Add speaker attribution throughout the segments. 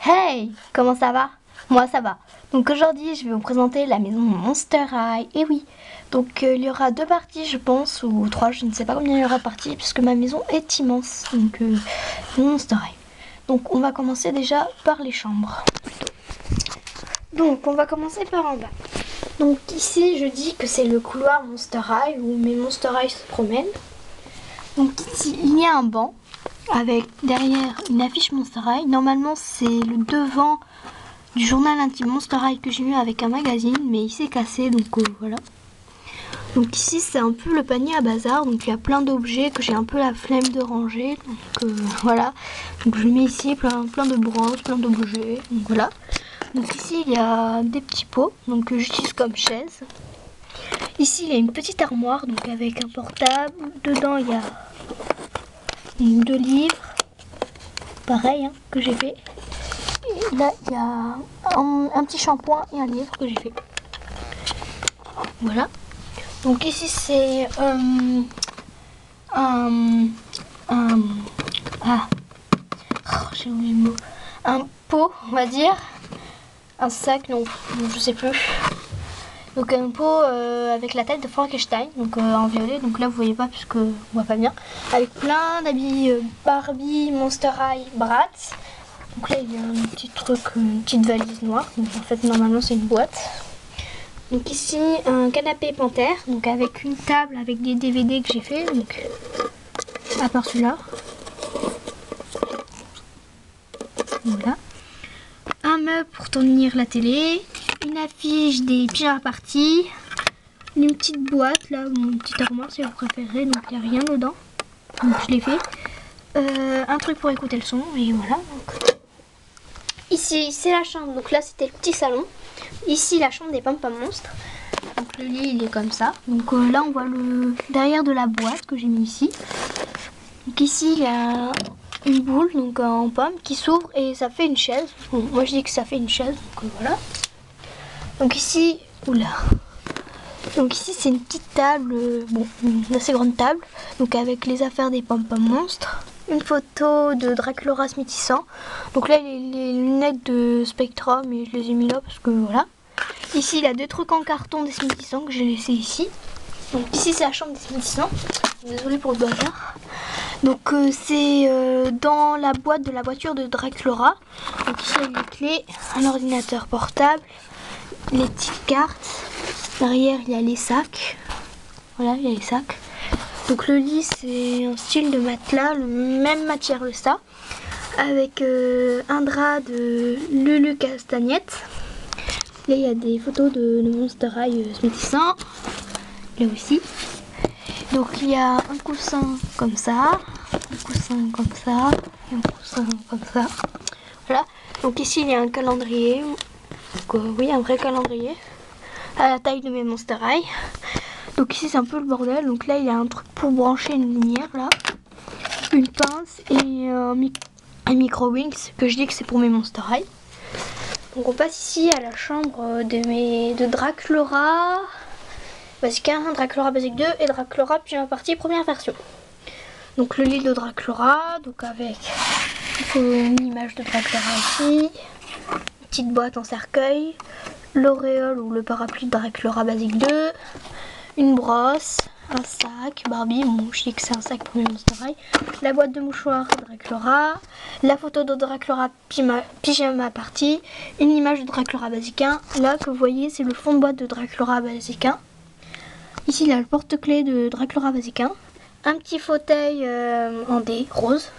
Speaker 1: Hey, comment ça va? Moi ça va. Donc aujourd'hui je vais vous présenter la maison Monster High. Et oui, donc il y aura deux parties je pense, ou trois, je ne sais pas combien il y aura de parties, puisque ma maison est immense. Donc Monster High. Donc on va commencer déjà par les chambres. Donc on va commencer par en bas. Donc ici je dis que c'est le couloir Monster High où mes Monster High se promènent. Donc ici il y a un banc avec derrière une affiche Monster High. Normalement c'est le devant du journal intime Monster High que j'ai eu avec un magazine, mais il s'est cassé, donc voilà. Donc ici c'est un peu le panier à bazar, donc il y a plein d'objets que j'ai un peu la flemme de ranger, donc voilà. Donc je mets ici plein de brosses, plein d'objets, donc voilà. Donc ici il y a des petits pots, donc que j'utilise comme chaise. Ici il y a une petite armoire, donc avec un portable, dedans il y a deux livres, pareil hein, que j'ai fait. Et là il y a un petit shampoing et un livre que j'ai fait. Voilà. Donc ici c'est j'ai oublié le mot. Un pot, on va dire. Un sac, non, je sais plus. Donc un pot avec la tête de Frankenstein, donc en violet. Donc là vous voyez pas puisque on voit pas bien. Avec plein d'habits Barbie, Monster High, Bratz. Donc là il y a un petit truc, une petite valise noire. Donc en fait normalement c'est une boîte. Donc ici un canapé panthère, donc avec une table avec des DVD que j'ai fait, donc à part celui-là. Voilà. Un meuble pour tenir la télé, une affiche des pyjama parties, une petite boîte là, mon petit armoire si vous préférez, donc il n'y a rien dedans. Donc je l'ai fait. Un truc pour écouter le son et voilà. Donc. Ici c'est la chambre, donc là c'était le petit salon. Ici la chambre des pom-pom monstres. Donc le lit il est comme ça. Donc là on voit le derrière de la boîte que j'ai mis ici. Donc ici il y a une boule donc en pomme qui s'ouvre et ça fait une chaise. Bon, moi je dis que ça fait une chaise, donc voilà. Donc ici, oula. Donc ici c'est une petite table, bon une assez grande table, donc avec les affaires des pom-pom monstres. Une photo de Draculaura Smithissant. Donc là les lunettes de Spectra, mais je les ai mis là parce que voilà. Ici il y a deux trucs en carton des Smithissant que j'ai laissé ici. Donc ici c'est la chambre des Smithissant. Désolée pour le bazar. Donc c'est dans la boîte de la voiture de Draculaura. Donc ici il y a les clés, un ordinateur portable, les petites cartes. Derrière il y a les sacs. Voilà, il y a les sacs. Donc le lit c'est un style de matelas, le même matière que ça, avec un drap de Lulu Castagnette. Là il y a des photos de Monster High Smithissant. Là aussi. Donc il y a un coussin comme ça, un coussin comme ça, et un coussin comme ça. Voilà. Donc ici il y a un calendrier. Donc oui, un vrai calendrier à la taille de mes Monster High. Donc ici c'est un peu le bordel. Donc là il y a un truc pour brancher une lumière là, une pince et un micro Wings que je dis que c'est pour mes Monster High. Donc on passe ici à la chambre de Draculaura Basique 1, Draculaura Basique 2 et Draculaura Pyjama Party première version. Donc le lit de Draculaura, donc avec une image de Draculaura ici, une petite boîte en cercueil, l'auréole ou le parapluie de Draculaura Basique 2, une brosse, un sac, Barbie, bon je dis que c'est un sac pour mes Monster High, la boîte de mouchoirs de Draculaura, la photo de Draculaura Pyjama Party, une image de Draculaura Basique 1, là que vous voyez c'est le fond de boîte de Draculaura Basique 1. Ici, il y a le porte-clés de Draculaura Basique 1, un petit fauteuil en D, rose,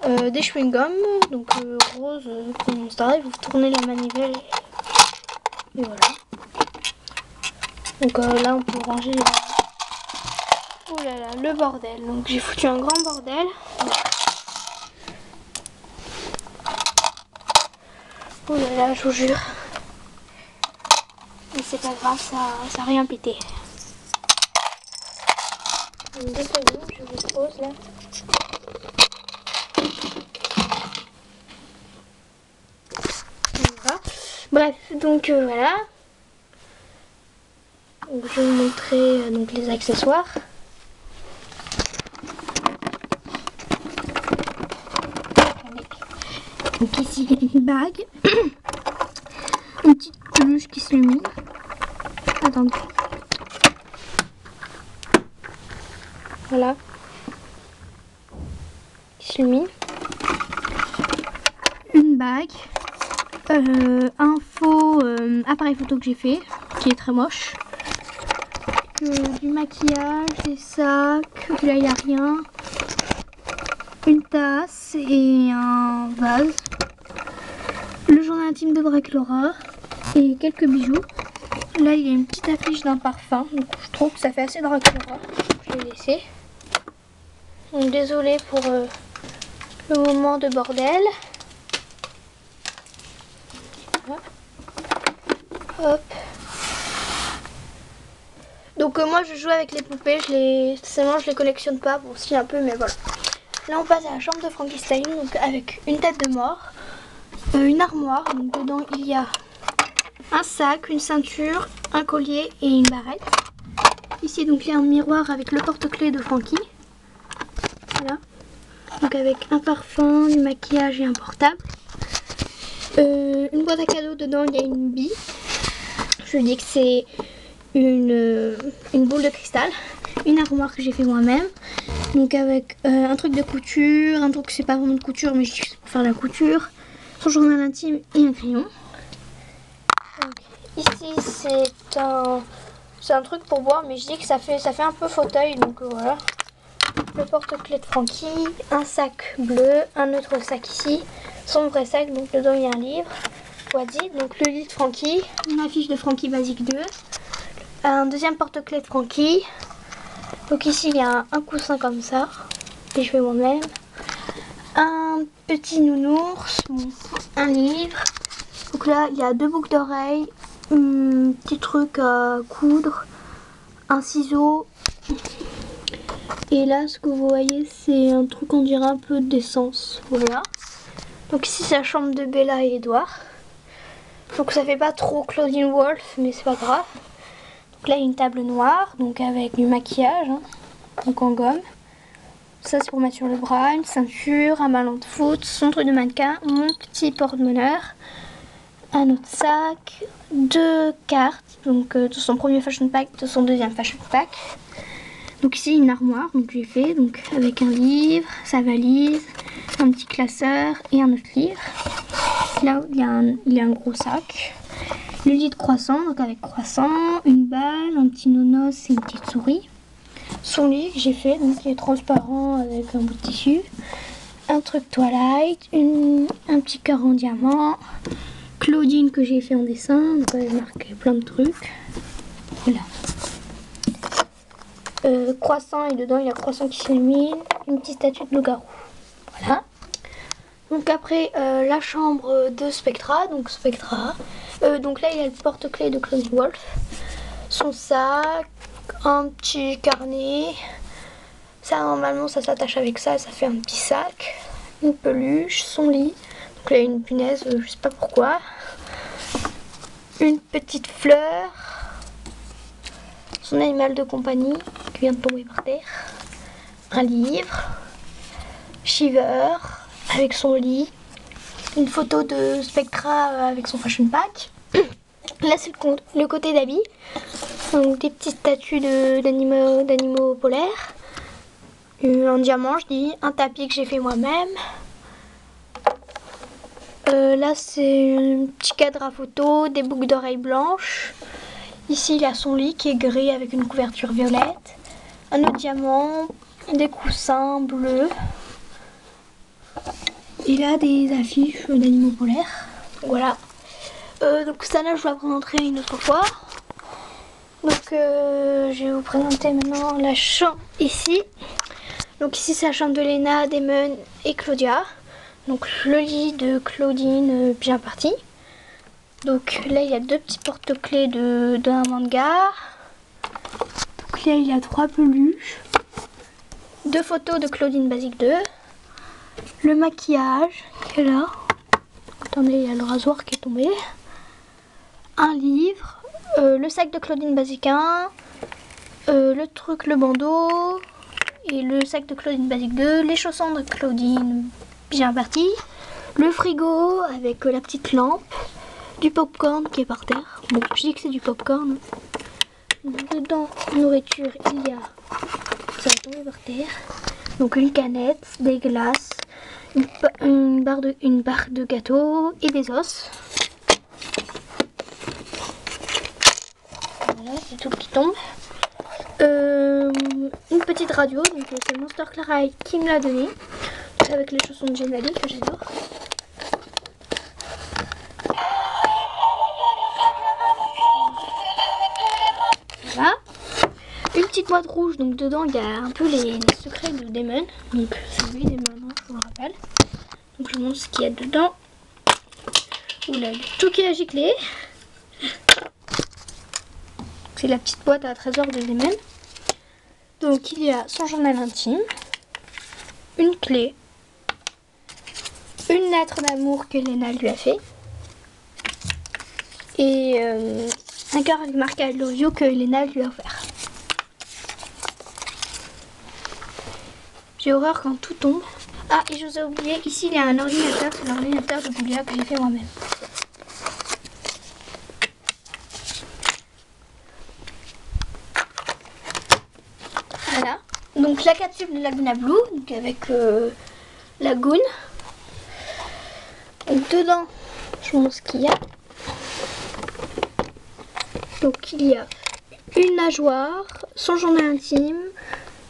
Speaker 1: des chewing-gums, donc rose pour Monster High, vous tournez la manivelle et voilà. Donc là, on peut ranger oh là là, le bordel. Donc j'ai foutu un grand bordel. Oh là là, je vous jure. Mais c'est pas grave, ça a rien pété. Une secondes, je vous pose là. Voilà. Bref, donc voilà. Donc, je vais vous montrer donc, les accessoires. Donc ici il y a une bague, une petite peluche qui s'illumine. Attendez. Voilà. Qui s'illumine. Une bague. Un faux appareil photo que j'ai fait, qui est très moche. Du maquillage, des sacs, là il n'y a rien. Une tasse et un vase. Le journal intime de Draculaura et quelques bijoux. Là il y a une petite affiche d'un parfum, donc je trouve que ça fait assez Draculaura. Je l'ai laissé. Donc désolée pour le moment de bordel. Hop. Donc moi je joue avec les poupées, je les collectionne pas, bon si un peu mais voilà. Là on passe à la chambre de Frankenstein, donc avec une tête de mort, une armoire, donc dedans il y a un sac, une ceinture, un collier et une barrette. Ici donc il y a un miroir avec le porte-clés de Frankie. Voilà. Donc avec un parfum, du maquillage et un portable. Une boîte à cadeaux, dedans il y a une bille. Je dis que c'est une boule de cristal. Une armoire que j'ai fait moi-même. Donc avec un truc de couture, un truc c'est pas vraiment de couture mais je dis que c'est pour faire la couture. Son journal intime et un crayon. Donc, ici c'est un truc pour boire mais je dis que ça fait un peu fauteuil donc voilà. Le porte-clés de Frankie, un sac bleu, un autre sac ici, son vrai sac, donc dedans il y a un livre, voici, donc le lit de Frankie, une affiche de Frankie Basique 2, un deuxième porte-clés de Frankie, donc ici il y a un coussin comme ça, que je fais moi-même, un petit nounours, bon, un livre, donc là il y a deux boucles d'oreilles, un petit truc à coudre, un ciseau. Et là, ce que vous voyez, c'est un truc, on dirait un peu d'essence. Voilà. Donc ici, c'est la chambre de Bella et Edouard. Donc ça fait pas trop Claudine Wolf, mais c'est pas grave. Donc là, il y a une table noire, donc avec du maquillage, hein, donc en gomme. Ça, c'est pour mettre sur le bras, une ceinture, un ballon de foot, son truc de mannequin, mon petit porte-bonheur, un autre sac, deux cartes, donc de son premier fashion pack, de son deuxième fashion pack. Donc ici une armoire, donc j'ai fait donc avec un livre, sa valise, un petit classeur et un autre livre. Là il y a un gros sac. Le lit de croissant, donc avec croissant, une balle, un petit nonos et une petite souris. Son lit que j'ai fait, donc qui est transparent avec un bout de tissu. Un truc Twilight, un petit cœur en diamant. Claudine que j'ai fait en dessin, donc j'ai marqué plein de trucs. Voilà. Croissant et dedans il y a croissant qui s'illumine, une petite statue de loup-garou. Voilà. Donc après la chambre de Spectra, donc Spectra. Donc là il y a le porte-clés de Claudine Wolf, son sac, un petit carnet. Ça normalement ça s'attache avec ça, ça fait un petit sac, une peluche, son lit. Donc là il y a une punaise, je sais pas pourquoi. Une petite fleur. Son animal de compagnie qui vient de tomber par terre, un livre, Shiver avec son lit, une photo de Spectra avec son fashion pack. Là c'est le côté d'habits, donc des petites statues d'animaux polaires, un diamant je dis, un tapis que j'ai fait moi-même. Là c'est un petit cadre à photo, des boucles d'oreilles blanches. Ici, il y a son lit qui est gris avec une couverture violette. Un autre diamant, des coussins bleus. Et là, des affiches d'animaux polaires. Voilà. Donc ça, là, je vais la présenter une autre fois. Donc, je vais vous présenter maintenant la chambre ici. Donc ici, c'est la chambre de Léna, Damon et Claudia. Donc le lit de Claudine bien parti. Donc là il y a deux petits porte-clés d'un manga. Donc là il y a trois peluches. Deux photos de Claudine Basique 2. Le maquillage qui est là. Attendez, il y a le rasoir qui est tombé. Un livre. Le sac de Claudine Basique 1. Le bandeau. Et le sac de Claudine Basique 2. Les chaussons de Claudine bien parti. Le frigo avec la petite lampe. Du popcorn qui est par terre. Bon, je dis que c'est du popcorn. Dedans, nourriture, il y a... Ça va tomber par terre. Donc une canette, des glaces, une barre de gâteau et des os. Voilà, c'est tout qui tombe. Une petite radio, donc c'est Monster Clara qui me l'a donné. Avec les chansons de Gennady que j'adore. Voilà. Une petite boîte rouge, donc dedans il y a un peu les secrets de Damon. Donc c'est lui Damon, hein, je vous le rappelle. Donc je vous montre ce qu'il y a dedans. Oula, tout qui est giclé. C'est la petite boîte à trésor de Damon. Donc il y a son journal intime, une clé, une lettre d'amour que Lena lui a fait et un cœur avec marqué I love you que Lena lui a offert. J'ai horreur quand tout tombe. Ah, et je vous ai oublié, ici il y a un ordinateur, c'est l'ordinateur de Boulia que j'ai fait moi-même. Voilà, donc la capsule de Laguna Blue, donc avec Lagoon. Donc dedans, je vous montre ce qu'il y a. Donc il y a une nageoire, son journal intime,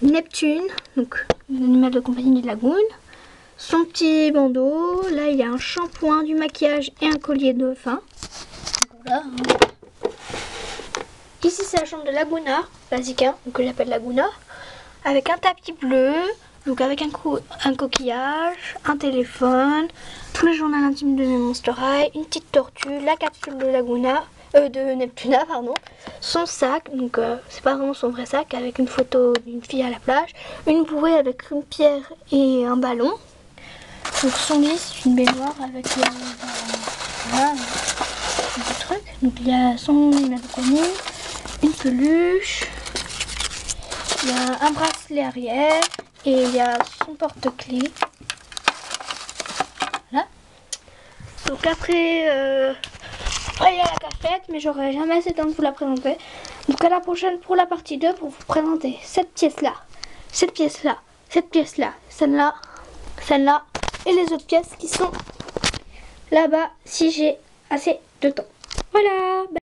Speaker 1: Neptune, donc l'animal de compagnie de Lagoon, son petit bandeau, là il y a un shampoing, du maquillage et un collier de dauphin. Voilà. Ici c'est la chambre de Laguna, basique, hein, donc que j'appelle Laguna, avec un tapis bleu, donc avec un coquillage, un téléphone, tous les journaux intimes de Monster High, une petite tortue, la capsule de Laguna, de Neptuna, pardon, son sac, donc c'est pas vraiment son vrai sac, avec une photo d'une fille à la plage, une bouée avec une pierre et un ballon, donc son lit c'est une baignoire avec voilà, un petit truc, donc il y a son animal de compagnie, une peluche, il y a un bracelet arrière et il y a son porte-clés. Voilà. Donc après, il y a la cafette, mais j'aurai jamais assez de temps de vous la présenter. Donc à la prochaine pour la partie 2 pour vous présenter cette pièce-là, cette pièce-là, cette pièce-là, celle-là, celle-là et les autres pièces qui sont là-bas si j'ai assez de temps. Voilà.